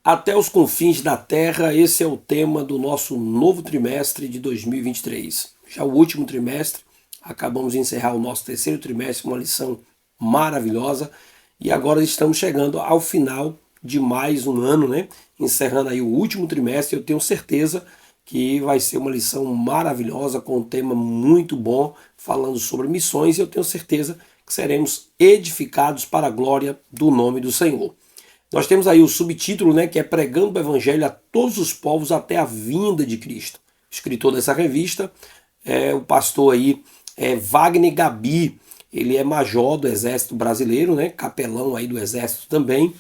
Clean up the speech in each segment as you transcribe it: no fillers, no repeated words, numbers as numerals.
Até os confins da Terra, esse é o tema do nosso novo trimestre de 2023. Já o último trimestre, acabamos de encerrar o nosso terceiro trimestre com uma lição maravilhosa e agora estamos chegando ao final de mais um ano, né? Encerrando aí o último trimestre, eu tenho certeza que vai ser uma lição maravilhosa com um tema muito bom, falando sobre missões, e eu tenho certeza que seremos edificados para a glória do nome do Senhor. Nós temos aí o subtítulo, né, que é Pregando o Evangelho a todos os povos até a vinda de Cristo. O escritor dessa revista é o pastor aí Wagner Gabi. Ele é major do Exército Brasileiro, né, capelão aí do Exército também.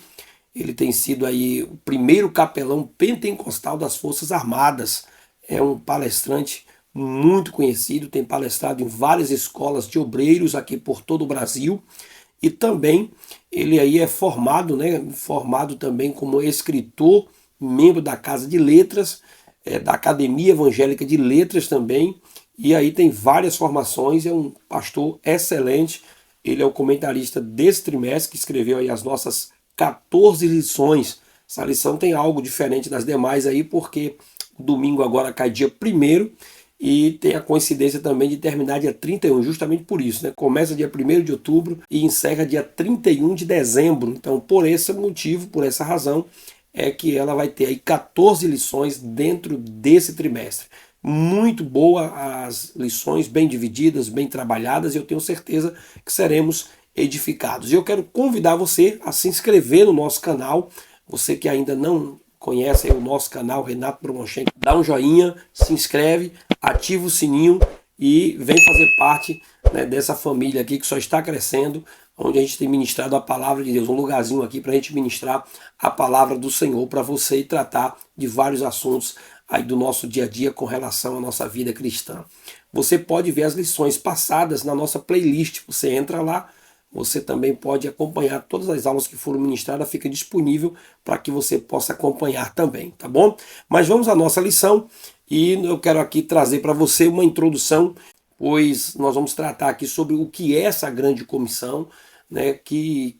Ele tem sido aí o primeiro capelão pentecostal das Forças Armadas. É um palestrante muito conhecido, tem palestrado em várias escolas de obreiros aqui por todo o Brasil. E também ele aí é formado, né, formado também como escritor, membro da Casa de Letras, da Academia Evangélica de Letras também, e aí tem várias formações, é um pastor excelente. Ele é o comentarista desse trimestre, que escreveu aí as nossas 14 lições. Essa lição tem algo diferente das demais aí, porque domingo agora cai dia 1º, e tem a coincidência também de terminar dia 31, justamente por isso, né? Começa dia 1º de outubro e encerra dia 31 de dezembro. Então, por esse motivo, por essa razão, é que ela vai ter aí 14 lições dentro desse trimestre. Muito boa as lições, bem divididas, bem trabalhadas, e eu tenho certeza que seremos edificados. E eu quero convidar você a se inscrever no nosso canal. Você que ainda não conhece aí o nosso canal, Renato Bromonchenko, dá um joinha, se inscreve, ativa o sininho e vem fazer parte, né, dessa família aqui que só está crescendo, onde a gente tem ministrado a palavra de Deus, um lugarzinho aqui para a gente ministrar a palavra do Senhor para você e tratar de vários assuntos aí do nosso dia a dia com relação à nossa vida cristã. Você pode ver as lições passadas na nossa playlist, você entra lá. Você também pode acompanhar todas as aulas que foram ministradas, fica disponível para que você possa acompanhar também, tá bom? Mas vamos à nossa lição e eu quero aqui trazer para você uma introdução, pois nós vamos tratar aqui sobre o que é essa grande comissão, né? Que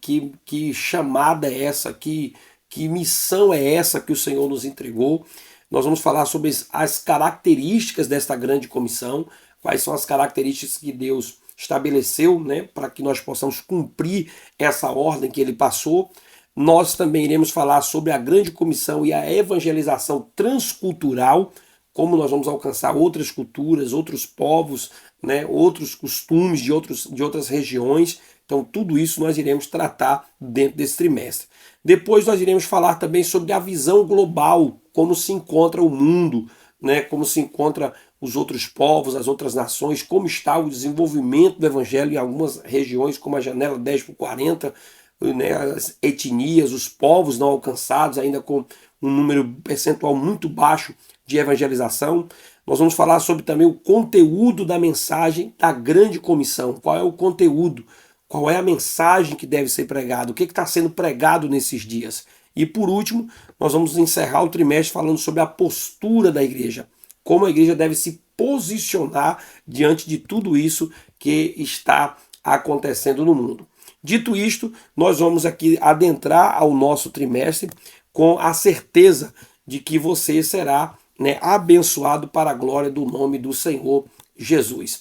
chamada é essa, que missão é essa que o Senhor nos entregou. Nós vamos falar sobre as características desta grande comissão, quais são as características que Deus estabeleceu, né, para que nós possamos cumprir essa ordem que ele passou. Nós também iremos falar sobre a grande comissão e a evangelização transcultural, como nós vamos alcançar outras culturas, outros povos, né, outros costumes de outras regiões. Então, tudo isso nós iremos tratar dentro desse trimestre. Depois nós iremos falar também sobre a visão global, como se encontra o mundo, né, como se encontra os outros povos, as outras nações, como está o desenvolvimento do evangelho em algumas regiões, como a janela 10/40, né, as etnias, os povos não alcançados, ainda com um número percentual muito baixo de evangelização. Nós vamos falar sobre também o conteúdo da mensagem da grande comissão. Qual é o conteúdo? Qual é a mensagem que deve ser pregada? O que está sendo pregado nesses dias? E por último, nós vamos encerrar o trimestre falando sobre a postura da igreja. Como a igreja deve se posicionar diante de tudo isso que está acontecendo no mundo. Dito isto, nós vamos aqui adentrar ao nosso trimestre com a certeza de que você será, né, abençoado para a glória do nome do Senhor Jesus.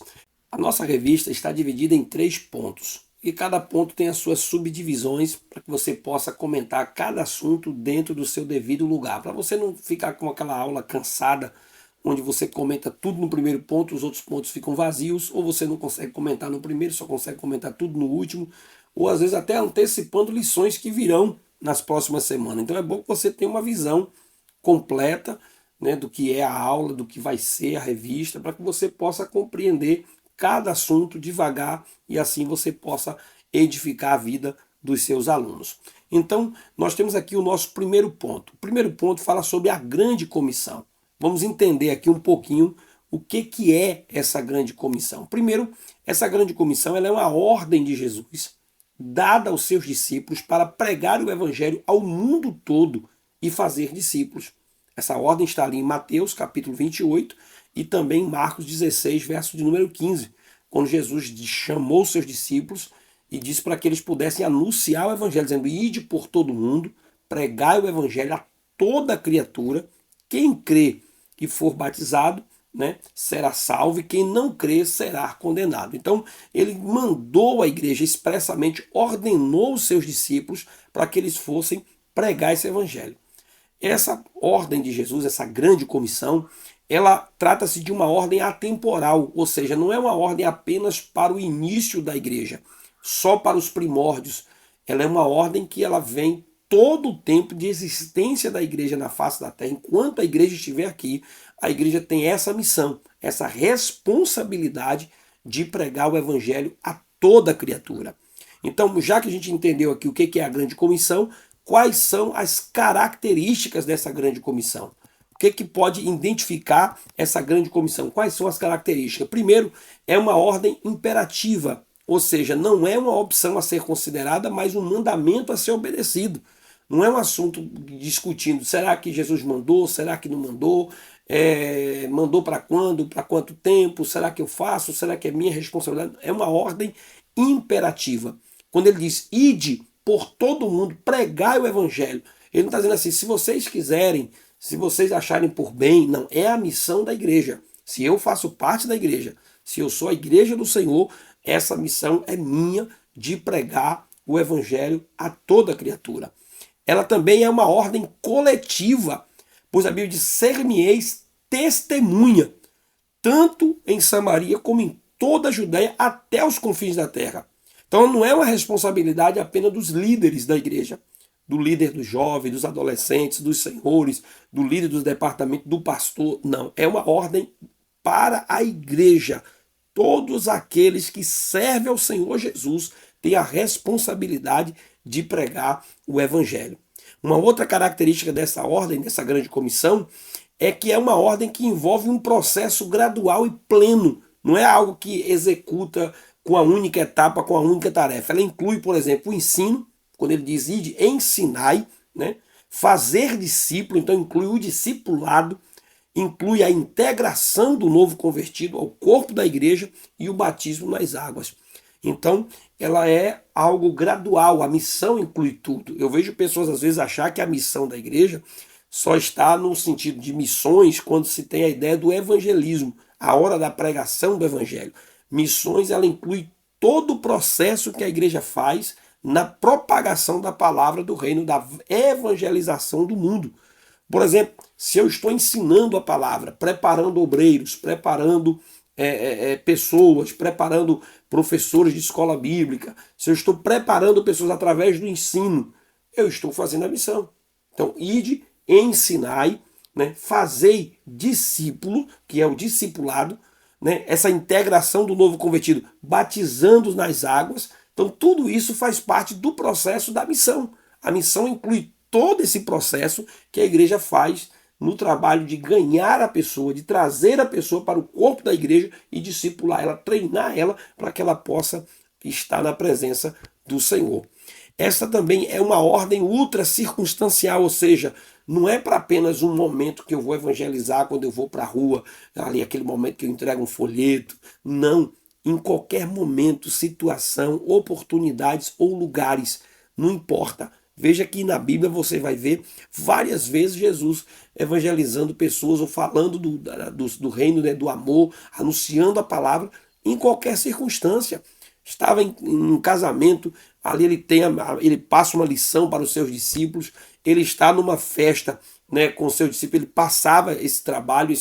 A nossa revista está dividida em 3 pontos. E cada ponto tem as suas subdivisões para que você possa comentar cada assunto dentro do seu devido lugar. Para você não ficar com aquela aula cansada, onde você comenta tudo no primeiro ponto, os outros pontos ficam vazios, ou você não consegue comentar no primeiro, só consegue comentar tudo no último, ou às vezes até antecipando lições que virão nas próximas semanas. Então é bom que você tenha uma visão completa, né, do que é a aula, do que vai ser a revista, para que você possa compreender cada assunto devagar e assim você possa edificar a vida dos seus alunos. Então, nós temos aqui o nosso primeiro ponto. O primeiro ponto fala sobre a grande comissão. Vamos entender aqui um pouquinho o que é essa grande comissão. Primeiro, essa grande comissão ela é uma ordem de Jesus dada aos seus discípulos para pregar o evangelho ao mundo todo e fazer discípulos. Essa ordem está ali em Mateus, capítulo 28, e também em Marcos 16, verso de número 15, quando Jesus chamou seus discípulos e disse para que eles pudessem anunciar o evangelho, dizendo: ide por todo mundo, pregai o evangelho a toda criatura. Quem crê e for batizado, né, será salvo, e quem não crê será condenado. Então, ele mandou a igreja expressamente, ordenou os seus discípulos para que eles fossem pregar esse evangelho. Essa ordem de Jesus, essa grande comissão, ela trata-se de uma ordem atemporal, ou seja, não é uma ordem apenas para o início da igreja, só para os primórdios. Ela é uma ordem que ela vem todo o tempo de existência da igreja na face da terra. Enquanto a igreja estiver aqui, a igreja tem essa missão, essa responsabilidade de pregar o evangelho a toda criatura. Então, já que a gente entendeu aqui o que é a grande comissão, quais são as características dessa grande comissão? O que pode identificar essa grande comissão? Quais são as características? Primeiro, é uma ordem imperativa, ou seja, não é uma opção a ser considerada, mas um mandamento a ser obedecido. Não é um assunto discutindo, será que Jesus mandou, será que não mandou, mandou para quando, para quanto tempo, será que eu faço, será que é minha responsabilidade? É uma ordem imperativa. Quando ele diz, ide por todo mundo, pregai o evangelho, ele não está dizendo assim, se vocês quiserem, se vocês acharem por bem, não, é a missão da igreja. Se eu faço parte da igreja, se eu sou a igreja do Senhor, essa missão é minha de pregar o evangelho a toda criatura. Ela também é uma ordem coletiva, pois a Bíblia diz, ser-me-eis testemunha, tanto em Samaria como em toda a Judéia, até os confins da terra. Então não é uma responsabilidade apenas dos líderes da igreja, do líder dos jovens, dos adolescentes, dos senhores, do líder dos departamentos, do pastor. Não, é uma ordem para a igreja. Todos aqueles que servem ao Senhor Jesus têm a responsabilidade de pregar o evangelho. Uma outra característica dessa ordem, dessa grande comissão, é que é uma ordem que envolve um processo gradual e pleno. Não é algo que executa com a única etapa, com a única tarefa. Ela inclui, por exemplo, o ensino, quando ele diz ide, ensinai, né? Fazer discípulo, então inclui o discipulado, inclui a integração do novo convertido ao corpo da igreja e o batismo nas águas. Então, ela é algo gradual, a missão inclui tudo. Eu vejo pessoas às vezes achar que a missão da igreja só está no sentido de missões quando se tem a ideia do evangelismo, a hora da pregação do evangelho. Missões, ela inclui todo o processo que a igreja faz na propagação da palavra do reino, da evangelização do mundo. Por exemplo, se eu estou ensinando a palavra, preparando obreiros, preparando pessoas, preparando professores de escola bíblica, se eu estou preparando pessoas através do ensino, eu estou fazendo a missão. Então, ide, ensinai, né, fazei discípulo, que é o discipulado, né, essa integração do novo convertido, batizando nas águas. Então, tudo isso faz parte do processo da missão. A missão inclui todo esse processo que a igreja faz no trabalho de ganhar a pessoa, de trazer a pessoa para o corpo da igreja e discipular ela, treinar ela para que ela possa estar na presença do Senhor. Essa também é uma ordem ultra circunstancial, ou seja, não é para apenas um momento que eu vou evangelizar quando eu vou para a rua, ali aquele momento que eu entrego um folheto. Não, em qualquer momento, situação, oportunidades ou lugares, não importa. Veja que na Bíblia você vai ver várias vezes Jesus evangelizando pessoas ou falando do reino, né, do amor, anunciando a palavra em qualquer circunstância. Estava em um casamento, ali ele passa uma lição para os seus discípulos, ele está numa festa, né, com seus discípulos, ele passava esse trabalho,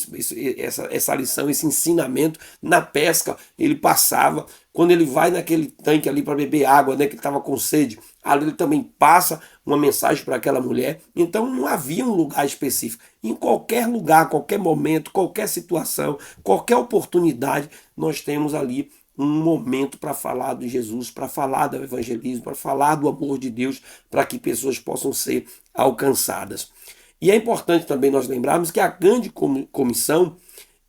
essa lição, esse ensinamento. Na pesca ele passava, quando ele vai naquele tanque ali para beber água, né, que ele estava com sede, ali ele também passa uma mensagem para aquela mulher. Então não havia um lugar específico. Em qualquer lugar, qualquer momento, qualquer situação, qualquer oportunidade, nós temos ali um momento para falar de Jesus, para falar do evangelismo, para falar do amor de Deus, para que pessoas possam ser alcançadas. E é importante também nós lembrarmos que a grande comissão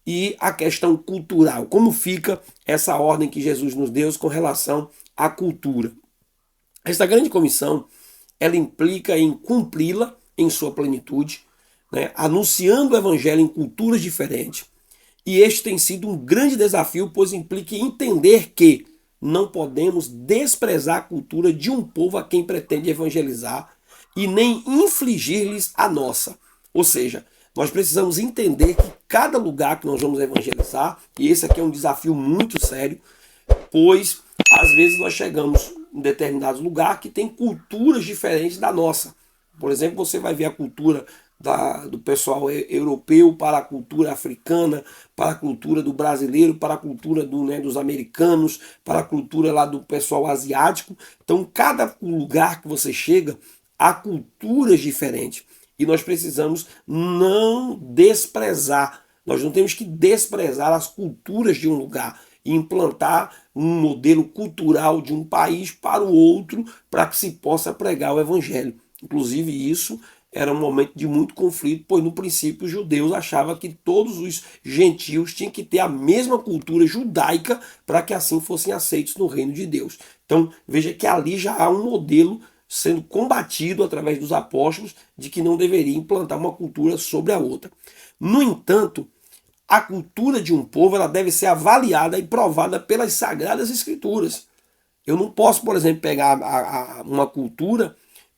e a questão cultural, como fica essa ordem que Jesus nos deu com relação à cultura. Essa grande comissão, ela implica em cumpri-la em sua plenitude, né, anunciando o evangelho em culturas diferentes. E este tem sido um grande desafio, pois implica entender que não podemos desprezar a cultura de um povo a quem pretende evangelizar e nem infligir-lhes a nossa. Ou seja, nós precisamos entender que cada lugar que nós vamos evangelizar, e esse aqui é um desafio muito sério, pois às vezes nós chegamos em determinados lugares que tem culturas diferentes da nossa. Por exemplo, você vai ver a cultura do pessoal europeu para a cultura africana, para a cultura do brasileiro, para a cultura dos americanos, para a cultura lá do pessoal asiático. Então, cada lugar que você chega, há culturas diferentes. E nós precisamos não desprezar, nós não temos que desprezar as culturas de um lugar e implantar um modelo cultural de um país para o outro para que se possa pregar o evangelho. Inclusive isso era um momento de muito conflito, pois no princípio os judeus achavam que todos os gentios tinham que ter a mesma cultura judaica para que assim fossem aceitos no reino de Deus. Então veja que ali já há um modelo sendo combatido através dos apóstolos de que não deveria implantar uma cultura sobre a outra. No entanto, a cultura de um povo ela deve ser avaliada e provada pelas Sagradas Escrituras. Eu não posso, por exemplo, pegar uma cultura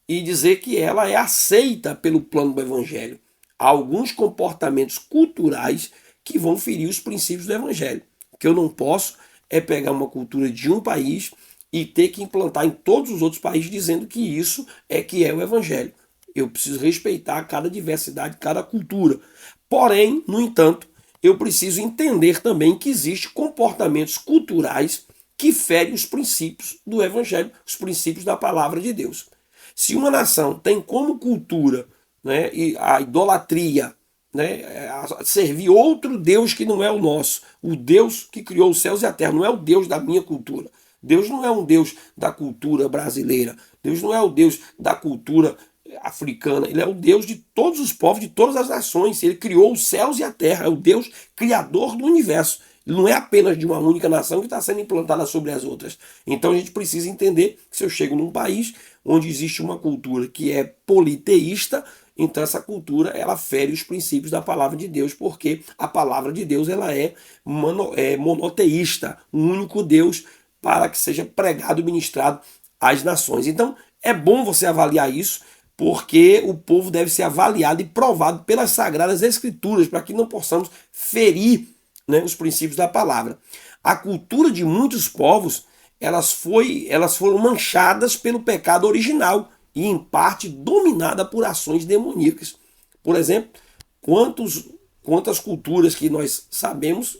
e dizer que ela é aceita pelo plano do Evangelho. Há alguns comportamentos culturais que vão ferir os princípios do Evangelho. O que eu não posso é pegar uma cultura de um país e ter que implantar em todos os outros países dizendo que isso é que é o Evangelho. Eu preciso respeitar cada diversidade, cada cultura. Porém, no entanto, eu preciso entender também que existem comportamentos culturais que ferem os princípios do Evangelho, os princípios da palavra de Deus. Se uma nação tem como cultura, né, a idolatria, né, servir outro Deus que não é o nosso, o Deus que criou os céus e a terra, não é o Deus da minha cultura. Deus não é um Deus da cultura brasileira, Deus não é o Deus da cultura africana, ele é o Deus de todos os povos, de todas as nações, ele criou os céus e a terra, é o Deus criador do universo. Ele não é apenas de uma única nação que está sendo implantada sobre as outras. Então a gente precisa entender que se eu chego num país onde existe uma cultura que é politeísta, então essa cultura ela fere os princípios da palavra de Deus, porque a palavra de Deus ela é monoteísta, um único Deus para que seja pregado e ministrado às nações. Então é bom você avaliar isso, porque o povo deve ser avaliado e provado pelas Sagradas Escrituras, para que não possamos ferir, né, os princípios da palavra. A cultura de muitos povos elas foram manchadas pelo pecado original e, em parte, dominada por ações demoníacas. Por exemplo, quantas culturas que nós sabemos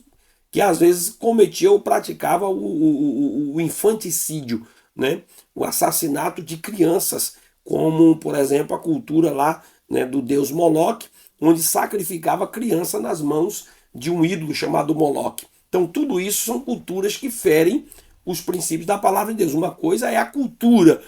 que às vezes cometiam ou praticavam o infanticídio, né? O assassinato de crianças, como, por exemplo, a cultura lá, né, do deus Moloque, onde sacrificava a criança nas mãos de um ídolo chamado Moloque. Então, tudo isso são culturas que ferem os princípios da palavra de Deus. Uma coisa é a cultura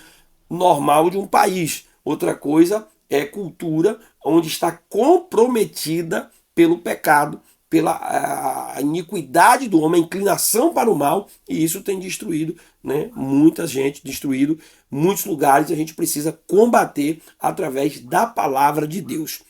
normal de um país, outra coisa é cultura onde está comprometida pelo pecado, pela iniquidade do homem, a inclinação para o mal, e isso tem destruído, né, muita gente, destruído muitos lugares, e a gente precisa combater através da palavra de Deus.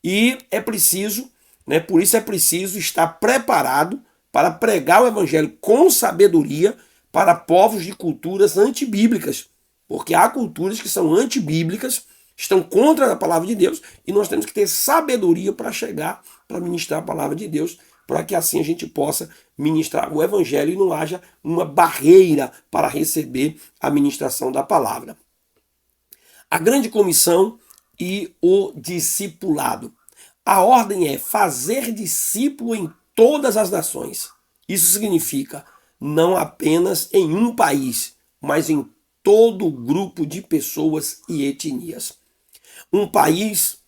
E é preciso, né, por isso é preciso estar preparado para pregar o evangelho com sabedoria para povos de culturas antibíblicas, porque há culturas que são antibíblicas, estão contra a palavra de Deus, e nós temos que ter sabedoria para chegar, para ministrar a palavra de Deus, para que assim a gente possa ministrar o evangelho e não haja uma barreira para receber a ministração da palavra. A grande comissão e o discipulado. A ordem é fazer discípulo em todas as nações. Isso significa não apenas em um país, mas em todo grupo de pessoas e etnias. Um país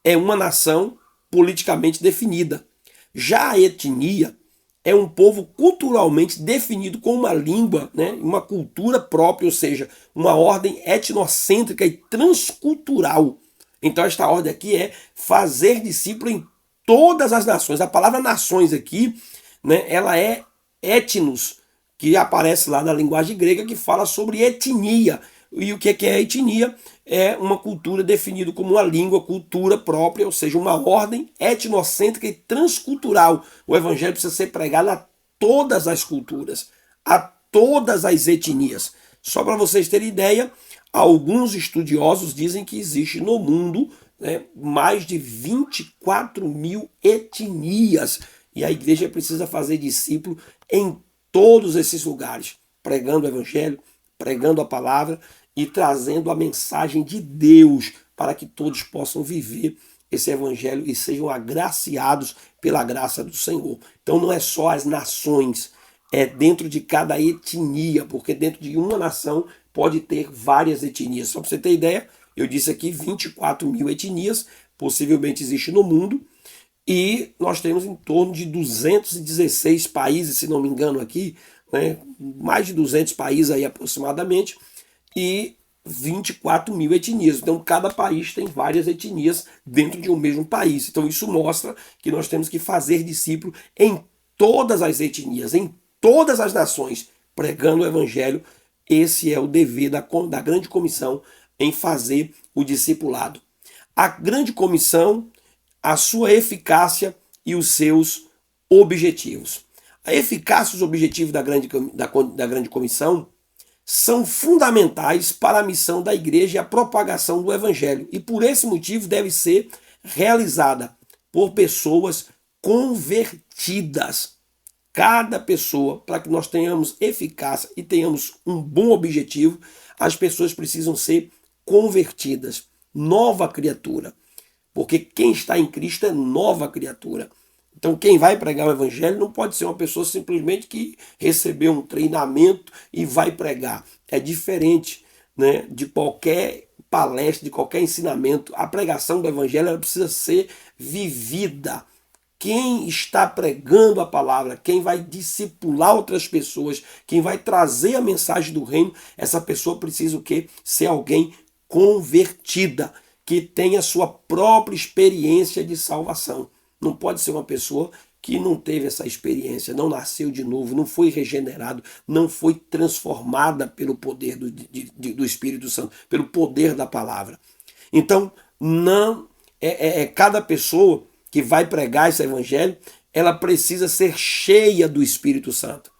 é uma nação politicamente definida. Já a etnia é um povo culturalmente definido com uma língua, né, uma cultura própria, ou seja, uma ordem etnocêntrica e transcultural. Então esta ordem aqui é fazer discípulo em todas as nações. A palavra nações aqui, né, ela é etnos, que aparece lá na linguagem grega, que fala sobre etnia. E o que é etnia? É uma cultura definida como uma língua, cultura própria, ou seja, uma ordem etnocêntrica e transcultural. O evangelho precisa ser pregado a todas as culturas, a todas as etnias. Só para vocês terem ideia, Alguns estudiosos dizem que existe no mundo, né, mais de 24 mil etnias. E a igreja precisa fazer discípulo em todos esses lugares, pregando o evangelho, pregando a palavra e trazendo a mensagem de Deus para que todos possam viver esse evangelho e sejam agraciados pela graça do Senhor. Então não é só as nações, é dentro de cada etnia, porque dentro de uma nação pode ter várias etnias. Só para você ter ideia, eu disse aqui 24 mil etnias, possivelmente existe no mundo, e nós temos em torno de 216 países, se não me engano aqui, né? Mais de 200 países aí aproximadamente, e 24 mil etnias. Então, cada país tem várias etnias dentro de um mesmo país. Então, isso mostra que nós temos que fazer discípulo em todas as etnias, em todas as nações, pregando o evangelho. Esse é o dever da grande comissão em fazer o discipulado. A grande comissão, a sua eficácia e os seus objetivos. A eficácia e os objetivos da grande comissão são fundamentais para a missão da igreja e a propagação do evangelho. E por esse motivo deve ser realizada por pessoas convertidas. Cada pessoa, para que nós tenhamos eficácia e tenhamos um bom objetivo, as pessoas precisam ser convertidas, nova criatura. Porque quem está em Cristo é nova criatura. Então quem vai pregar o evangelho não pode ser uma pessoa simplesmente que recebeu um treinamento e vai pregar. É diferente, né, de qualquer palestra, de qualquer ensinamento. A pregação do evangelho ela precisa ser vivida. Quem está pregando a palavra, quem vai discipular outras pessoas, quem vai trazer a mensagem do reino, essa pessoa precisa o quê? Ser alguém convertida, que tenha sua própria experiência de salvação. Não pode ser uma pessoa que não teve essa experiência, não nasceu de novo, não foi regenerado, não foi transformada pelo poder do Espírito Santo, pelo poder da palavra. Então, não cada pessoa que vai pregar esse evangelho, ela precisa ser cheia do Espírito Santo.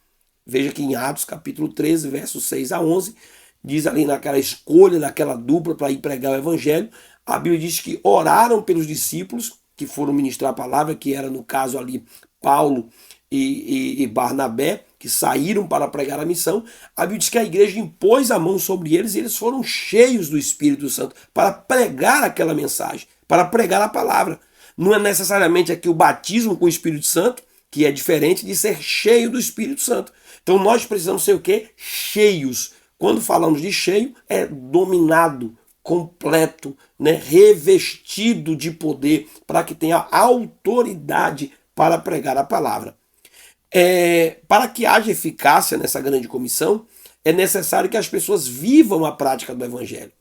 Veja que em Atos capítulo 13, versos 6 a 11, diz ali naquela escolha daquela dupla para ir pregar o evangelho, a Bíblia diz que oraram pelos discípulos que foram ministrar a palavra, que era no caso ali Paulo e Barnabé, que saíram para pregar a missão. A Bíblia diz que a igreja impôs a mão sobre eles e eles foram cheios do Espírito Santo para pregar aquela mensagem, para pregar a palavra. Não é necessariamente aqui o batismo com o Espírito Santo, que é diferente de ser cheio do Espírito Santo. Então nós precisamos ser o quê? Cheios. Quando falamos de cheio, é dominado, completo, né? Revestido de poder, para que tenha autoridade para pregar a palavra. Para que haja eficácia nessa grande comissão, é necessário que as pessoas vivam a prática do evangelho.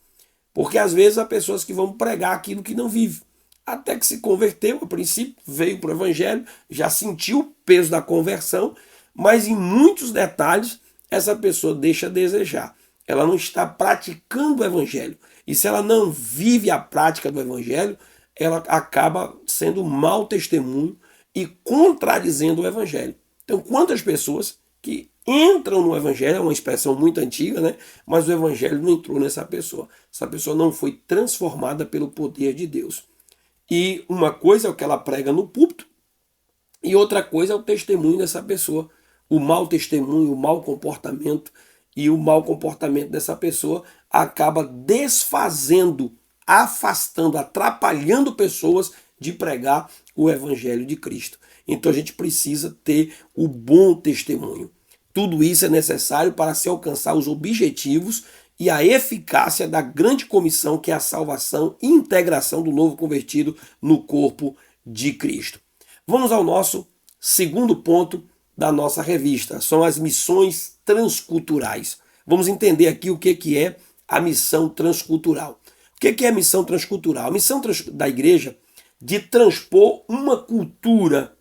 Porque às vezes há pessoas que vão pregar aquilo que não vivem. Até que se converteu, a princípio, veio para o evangelho, já sentiu o peso da conversão, mas em muitos detalhes essa pessoa deixa a desejar. Ela não está praticando o evangelho. E se ela não vive a prática do evangelho, ela acaba sendo um mau testemunho e contradizendo o evangelho. Então, quantas pessoas que entram no evangelho, é uma expressão muito antiga, né? Mas o evangelho não entrou nessa pessoa. Essa pessoa não foi transformada pelo poder de Deus. E uma coisa é o que ela prega no púlpito, e outra coisa é o testemunho dessa pessoa. O mau testemunho, o mau comportamento, e o mau comportamento dessa pessoa acaba desfazendo, afastando, atrapalhando pessoas de pregar o evangelho de Cristo. Então a gente precisa ter o bom testemunho. Tudo isso é necessário para se alcançar os objetivos e a eficácia da grande comissão, que é a salvação e integração do novo convertido no corpo de Cristo. Vamos ao nosso segundo ponto da nossa revista, são as missões transculturais. Vamos entender aqui o que é a missão transcultural. O que é a missão transcultural? A missão da igreja de transpor uma cultura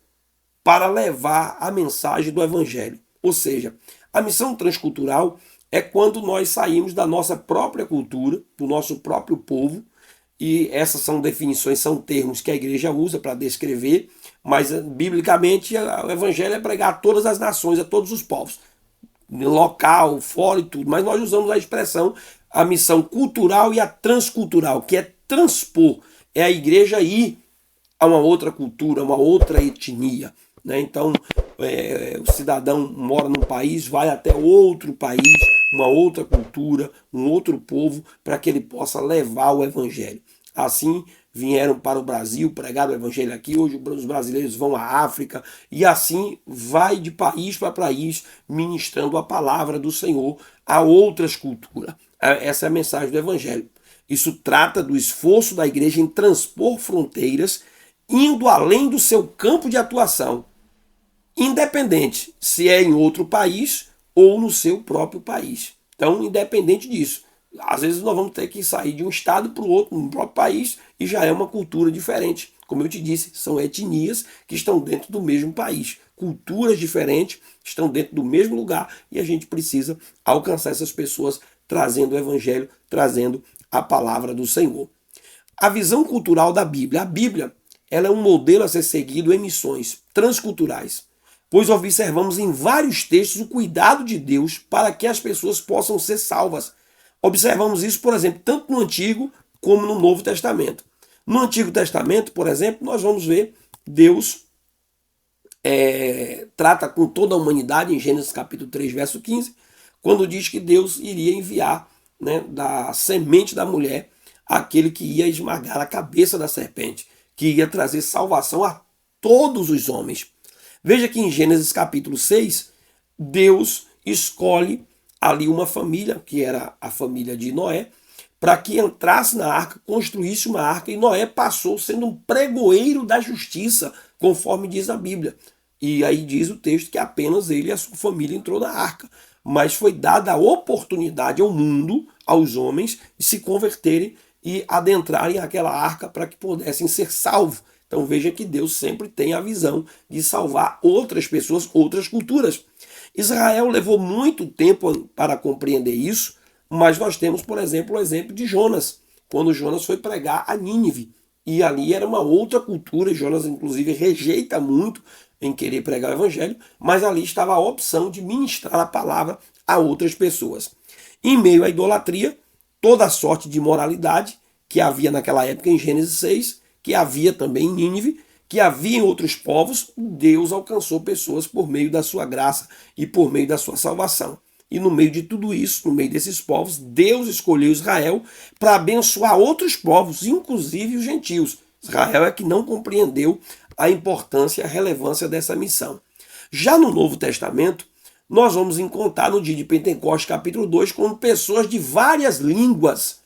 para levar a mensagem do evangelho. Ou seja, a missão transcultural é quando nós saímos da nossa própria cultura, do nosso próprio povo, e essas são definições, são termos que a igreja usa para descrever, mas biblicamente o evangelho é pregar a todas as nações, a todos os povos, local, fora e tudo, mas nós usamos a expressão a missão cultural e a transcultural, que é transpor, é a igreja ir a uma outra cultura, uma outra etnia. Né? Então, o cidadão mora num país, vai até outro país, uma outra cultura, um outro povo, para que ele possa levar o evangelho. Assim, vieram para o Brasil, pregaram o evangelho aqui, hoje os brasileiros vão à África, e assim vai de país para país, ministrando a palavra do Senhor a outras culturas. Essa é a mensagem do evangelho. Isso trata do esforço da igreja em transpor fronteiras, indo além do seu campo de atuação, independente se é em outro país ou no seu próprio país. Então, independente disso, às vezes nós vamos ter que sair de um estado para o outro, no próprio país, e já é uma cultura diferente. Como eu te disse, são etnias que estão dentro do mesmo país. Culturas diferentes estão dentro do mesmo lugar e a gente precisa alcançar essas pessoas trazendo o evangelho, trazendo a palavra do Senhor. A visão cultural da Bíblia. A Bíblia, ela é um modelo a ser seguido em missões transculturais, pois observamos em vários textos o cuidado de Deus para que as pessoas possam ser salvas. Observamos isso, por exemplo, tanto no Antigo como no Novo Testamento. No Antigo Testamento, por exemplo, nós vamos ver Deus trata com toda a humanidade, em Gênesis capítulo 3, verso 15, quando diz que Deus iria enviar, né, da semente da mulher aquele que ia esmagar a cabeça da serpente, que ia trazer salvação a todos os homens. Veja que em Gênesis capítulo 6, Deus escolhe ali uma família, que era a família de Noé, para que entrasse na arca, construísse uma arca, e Noé passou sendo um pregoeiro da justiça, conforme diz a Bíblia. E aí diz o texto que apenas ele e a sua família entrou na arca. Mas foi dada a oportunidade ao mundo, aos homens, de se converterem e adentrarem aquela arca para que pudessem ser salvos. Então veja que Deus sempre tem a visão de salvar outras pessoas, outras culturas. Israel levou muito tempo para compreender isso, mas nós temos, por exemplo, o exemplo de Jonas, quando Jonas foi pregar a Nínive. E ali era uma outra cultura, e Jonas inclusive rejeita muito em querer pregar o evangelho, mas ali estava a opção de ministrar a palavra a outras pessoas. Em meio à idolatria, toda a sorte de imoralidade que havia naquela época em Gênesis 6, que havia também em Nínive, que havia em outros povos, Deus alcançou pessoas por meio da sua graça e por meio da sua salvação. E no meio de tudo isso, no meio desses povos, Deus escolheu Israel para abençoar outros povos, inclusive os gentios. Israel é que não compreendeu a importância e a relevância dessa missão. Já no Novo Testamento, nós vamos encontrar no dia de Pentecostes, capítulo 2, quando pessoas de várias línguas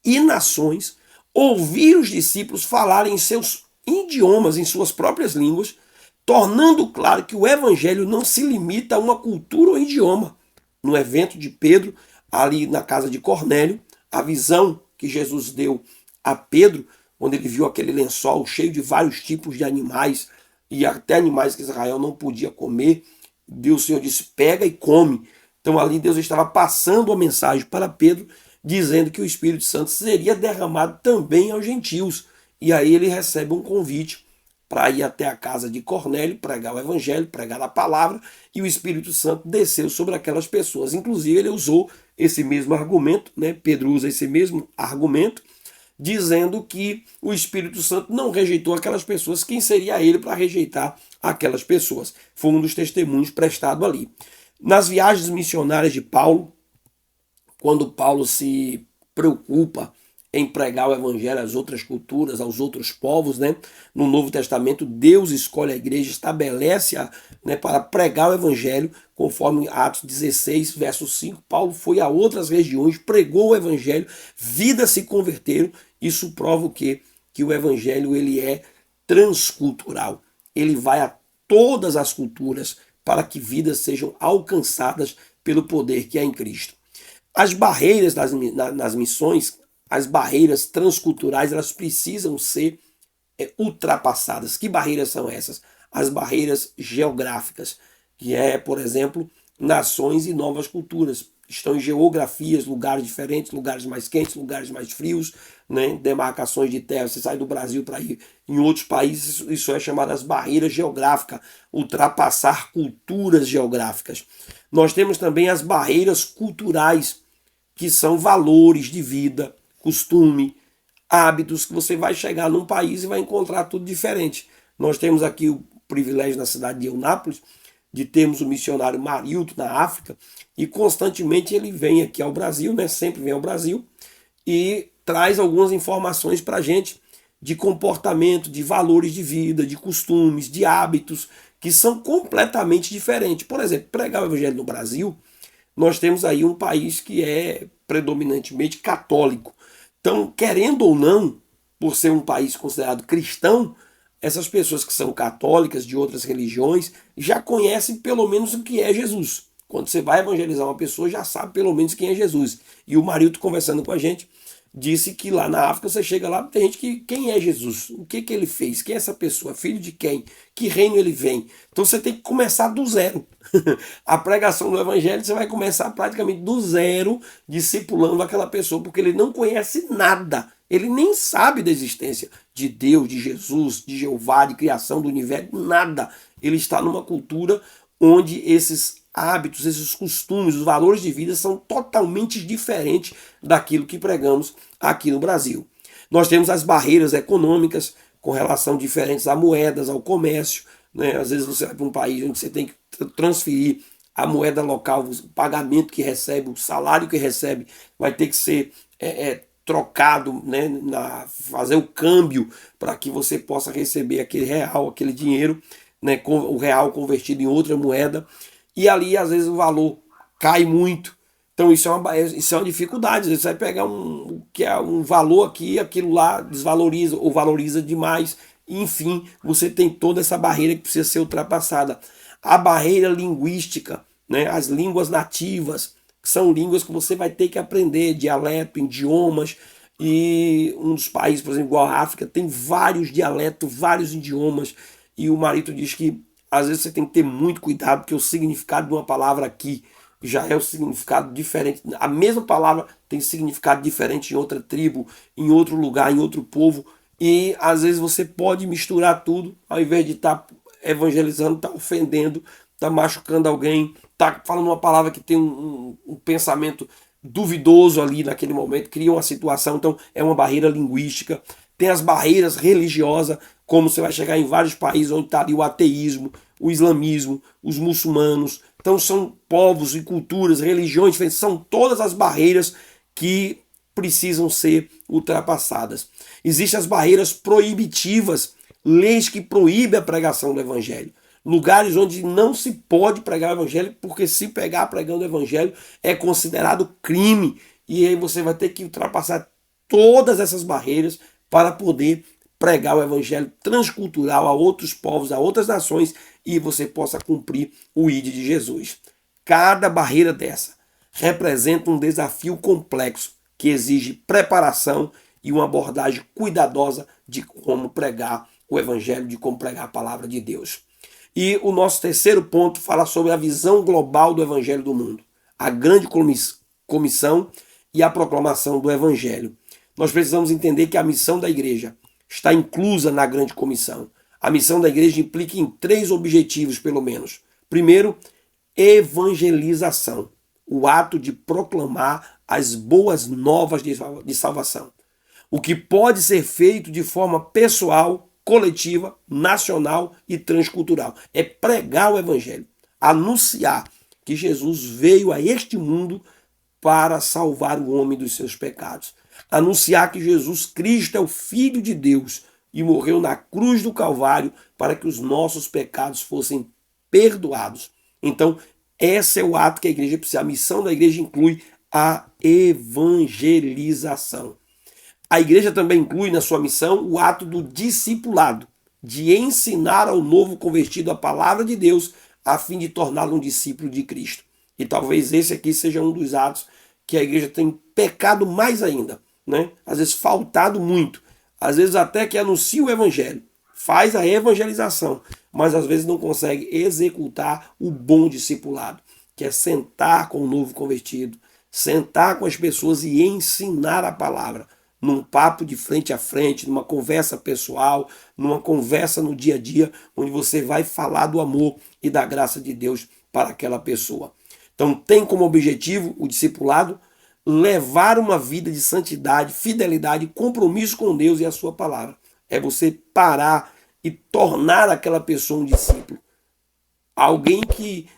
e nações ouviram os discípulos falarem em seus idiomas, em suas próprias línguas, tornando claro que o evangelho não se limita a uma cultura ou idioma. No evento de Pedro, ali na casa de Cornélio, a visão que Jesus deu a Pedro, quando ele viu aquele lençol cheio de vários tipos de animais, e até animais que Israel não podia comer, Deus, o Senhor disse, pega e come. Então ali Deus estava passando a mensagem para Pedro, dizendo que o Espírito Santo seria derramado também aos gentios. E aí ele recebe um convite para ir até a casa de Cornélio, pregar o evangelho, pregar a palavra, e o Espírito Santo desceu sobre aquelas pessoas. Inclusive ele usou esse mesmo argumento, né? Pedro usa esse mesmo argumento, dizendo que o Espírito Santo não rejeitou aquelas pessoas, quem seria ele para rejeitar aquelas pessoas? Foi um dos testemunhos prestado ali. Nas viagens missionárias de Paulo, quando Paulo se preocupa em pregar o evangelho às outras culturas, aos outros povos, né? No Novo Testamento, Deus escolhe a igreja, estabelece-a, né, para pregar o evangelho, conforme Atos 16, verso 5. Paulo foi a outras regiões, pregou o evangelho, vidas se converteram. Isso prova o quê? Que o evangelho ele é transcultural. Ele vai a todas as culturas para que vidas sejam alcançadas pelo poder que é em Cristo. As barreiras nas missões, as barreiras transculturais, elas precisam ser ultrapassadas. Que barreiras são essas? As barreiras geográficas, que é, por exemplo, nações e novas culturas. Estão em geografias, lugares diferentes, lugares mais quentes, lugares mais frios, né? Demarcações de terra. Você sai do Brasil para ir em outros países, isso é chamado as barreiras geográficas, ultrapassar culturas geográficas. Nós temos também as barreiras culturais, que são valores de vida, costume, hábitos, que você vai chegar num país e vai encontrar tudo diferente. Nós temos aqui o privilégio na cidade de Eunápolis de termos o missionário Marilton na África, e constantemente ele vem aqui ao Brasil, né? Sempre vem ao Brasil, e traz algumas informações para a gente de comportamento, de valores de vida, de costumes, de hábitos, que são completamente diferentes. Por exemplo, pregar o evangelho no Brasil, nós temos aí um país que é predominantemente católico. Então, querendo ou não, por ser um país considerado cristão, essas pessoas que são católicas de outras religiões já conhecem pelo menos o que é Jesus. Quando você vai evangelizar uma pessoa, já sabe pelo menos quem é Jesus. E o Marilton, conversando com a gente, disse que lá na África você chega lá, tem gente que, quem é Jesus? O que ele fez? Quem é essa pessoa? Filho de quem? Que reino ele vem? Então você tem que começar do zero. A pregação do evangelho você vai começar praticamente do zero, discipulando aquela pessoa, porque ele não conhece nada. Ele nem sabe da existência de Deus, de Jesus, de Jeová, de criação do universo, nada. Ele está numa cultura onde esses hábitos, esses costumes, os valores de vida são totalmente diferentes daquilo que pregamos aqui no Brasil. Nós temos as barreiras econômicas com relação diferentes a moedas, ao comércio, né? Às vezes você vai para um país onde você tem que transferir a moeda local, o pagamento que recebe, o salário que recebe, vai ter que ser trocado, né, fazer o câmbio para que você possa receber aquele real, aquele dinheiro, né, o real convertido em outra moeda, e ali às vezes o valor cai muito. Então isso é uma dificuldade. Às vezes você vai pegar que é um valor aqui, aquilo lá desvaloriza ou valoriza demais. Enfim, você tem toda essa barreira que precisa ser ultrapassada. A barreira linguística, né, as línguas nativas, são línguas que você vai ter que aprender, dialeto, idiomas, e um dos países, por exemplo, igual a África, tem vários dialetos, vários idiomas, e o Marito diz que às vezes você tem que ter muito cuidado, porque o significado de uma palavra aqui já é o significado diferente. A mesma palavra tem significado diferente em outra tribo, em outro lugar, em outro povo, e às vezes você pode misturar tudo, ao invés de estar evangelizando, estar ofendendo, estar machucando alguém, está falando uma palavra que tem um pensamento duvidoso ali naquele momento, cria uma situação. Então é uma barreira linguística. Tem as barreiras religiosas, como você vai chegar em vários países onde está ali o ateísmo, o islamismo, os muçulmanos. Então são povos e culturas, religiões diferentes, são todas as barreiras que precisam ser ultrapassadas. Existem as barreiras proibitivas, leis que proíbem a pregação do evangelho. Lugares onde não se pode pregar o evangelho, porque se pegar pregando o evangelho é considerado crime. E aí você vai ter que ultrapassar todas essas barreiras para poder pregar o evangelho transcultural a outros povos, a outras nações, e você possa cumprir o ID de Jesus. Cada barreira dessa representa um desafio complexo que exige preparação e uma abordagem cuidadosa de como pregar o evangelho, de como pregar a palavra de Deus. E o nosso terceiro ponto fala sobre a visão global do evangelho do mundo, a grande comissão e a proclamação do evangelho. Nós precisamos entender que a missão da igreja está inclusa na grande comissão. A missão da igreja implica em 3 objetivos, pelo menos. Primeiro, evangelização, o ato de proclamar as boas novas de salvação. O que pode ser feito de forma pessoal, coletiva, nacional e transcultural. É pregar o evangelho, anunciar que Jesus veio a este mundo para salvar o homem dos seus pecados. Anunciar que Jesus Cristo é o Filho de Deus e morreu na cruz do Calvário para que os nossos pecados fossem perdoados. Então, esse é o ato que a igreja precisa. A missão da igreja inclui a evangelização. A igreja também inclui na sua missão o ato do discipulado, de ensinar ao novo convertido a palavra de Deus, a fim de torná-lo um discípulo de Cristo. E talvez esse aqui seja um dos atos que a igreja tem pecado mais ainda, né? Às vezes faltado muito, às vezes até que anuncia o evangelho, faz a evangelização, mas às vezes não consegue executar o bom discipulado, que é sentar com o novo convertido, sentar com as pessoas e ensinar a palavra, num papo de frente a frente, numa conversa pessoal, numa conversa no dia a dia, onde você vai falar do amor e da graça de Deus para aquela pessoa. Então tem como objetivo o discipulado, levar uma vida de santidade, fidelidade, compromisso com Deus e a sua palavra. É você parar e tornar aquela pessoa um discípulo. Alguém que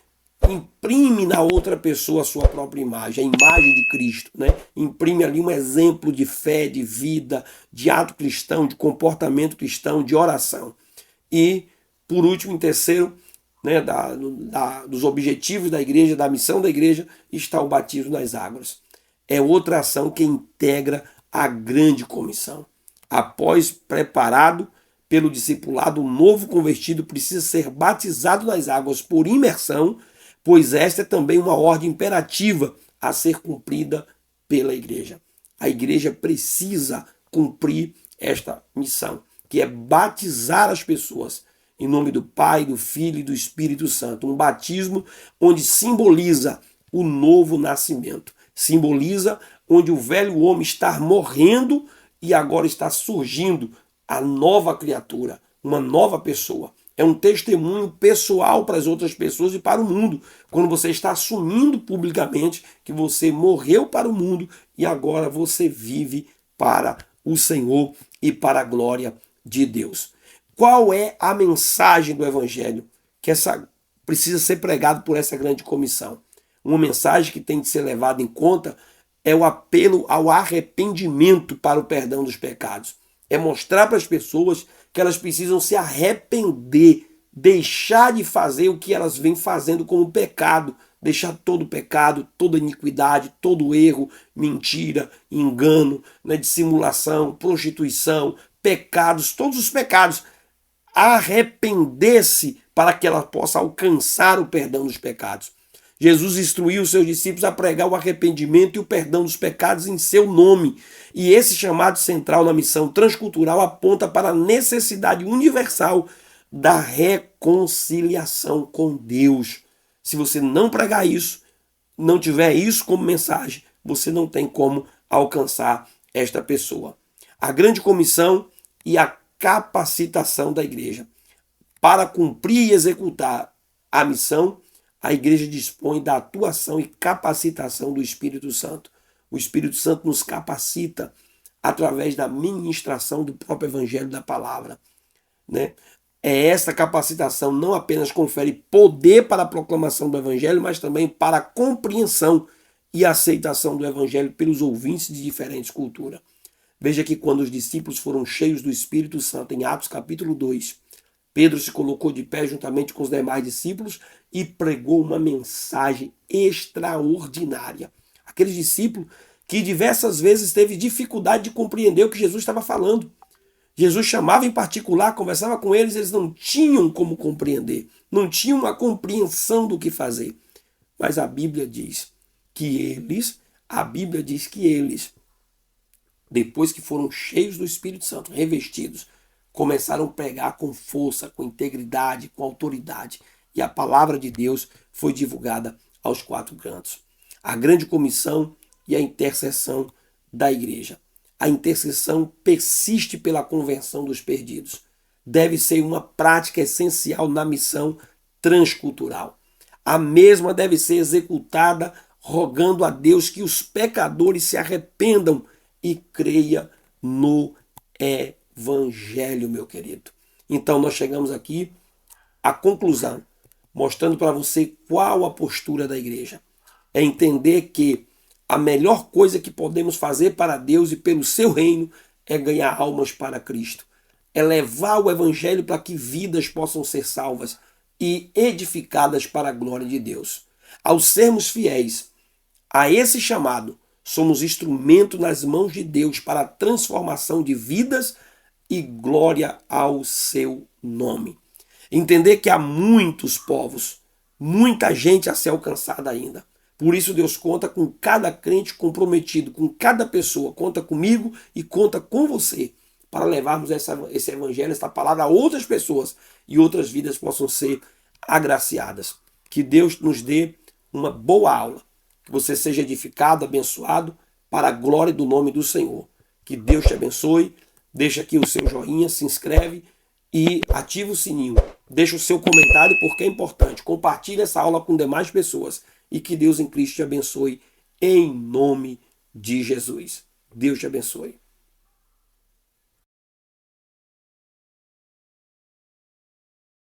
imprime na outra pessoa a sua própria imagem, a imagem de Cristo, né? Imprime ali um exemplo de fé, de vida, de ato cristão, de comportamento cristão, de oração. E, por último, em terceiro, né, dos objetivos da igreja, da missão da igreja, está o batismo nas águas. É outra ação que integra a grande comissão. Após preparado pelo discipulado, o novo convertido precisa ser batizado nas águas por imersão, pois esta é também uma ordem imperativa a ser cumprida pela igreja. A igreja precisa cumprir esta missão, que é batizar as pessoas em nome do Pai, do Filho e do Espírito Santo. Um batismo onde simboliza o novo nascimento. Simboliza onde o velho homem está morrendo e agora está surgindo a nova criatura, uma nova pessoa. É um testemunho pessoal para as outras pessoas e para o mundo. Quando você está assumindo publicamente que você morreu para o mundo e agora você vive para o Senhor e para a glória de Deus. Qual é a mensagem do Evangelho que precisa ser pregado por essa grande comissão? Uma mensagem que tem de ser levada em conta é o apelo ao arrependimento para o perdão dos pecados. É mostrar para as pessoas que elas precisam se arrepender, deixar de fazer o que elas vêm fazendo como pecado, deixar todo pecado, toda iniquidade, todo erro, mentira, engano, né, dissimulação, prostituição, pecados, todos os pecados. Arrepender-se para que ela possa alcançar o perdão dos pecados. Jesus instruiu os seus discípulos a pregar o arrependimento e o perdão dos pecados em seu nome. E esse chamado central na missão transcultural aponta para a necessidade universal da reconciliação com Deus. Se você não pregar isso, não tiver isso como mensagem, você não tem como alcançar esta pessoa. A grande comissão e a capacitação da igreja. Para cumprir e executar a missão, a igreja dispõe da atuação e capacitação do Espírito Santo. O Espírito Santo nos capacita através da ministração do próprio Evangelho da Palavra, né? Esta capacitação não apenas confere poder para a proclamação do Evangelho, mas também para a compreensão e aceitação do Evangelho pelos ouvintes de diferentes culturas. Veja que quando os discípulos foram cheios do Espírito Santo, em Atos capítulo 2, Pedro se colocou de pé juntamente com os demais discípulos e pregou uma mensagem extraordinária. Aqueles discípulos que diversas vezes teve dificuldade de compreender o que Jesus estava falando. Jesus chamava em particular, conversava com eles, eles não tinham como compreender, não tinham uma compreensão do que fazer. Mas a Bíblia diz que eles, depois que foram cheios do Espírito Santo, revestidos, começaram a pregar com força, com integridade, com autoridade. E a palavra de Deus foi divulgada aos quatro cantos. A grande comissão e a intercessão da igreja. A intercessão persiste pela conversão dos perdidos. Deve ser uma prática essencial na missão transcultural. A mesma deve ser executada rogando a Deus que os pecadores se arrependam e creia no Evangelho, meu querido. Então nós chegamos aqui à conclusão, mostrando para você qual a postura da igreja. É entender que a melhor coisa que podemos fazer para Deus e pelo seu reino é ganhar almas para Cristo. É levar o Evangelho para que vidas possam ser salvas e edificadas para a glória de Deus. Ao sermos fiéis a esse chamado, somos instrumento nas mãos de Deus para a transformação de vidas e glória ao seu nome. Entender que há muitos povos, muita gente a ser alcançada ainda. Por isso Deus conta com cada crente comprometido, com cada pessoa, conta comigo e conta com você para levarmos esse evangelho, essa palavra a outras pessoas e outras vidas possam ser agraciadas. Que Deus nos dê uma boa aula, que você seja edificado, abençoado para a glória do nome do Senhor. Que Deus te abençoe, deixa aqui o seu joinha, se inscreve e ativa o sininho. Deixa o seu comentário porque é importante. Compartilhe essa aula com demais pessoas. E que Deus em Cristo te abençoe em nome de Jesus. Deus te abençoe.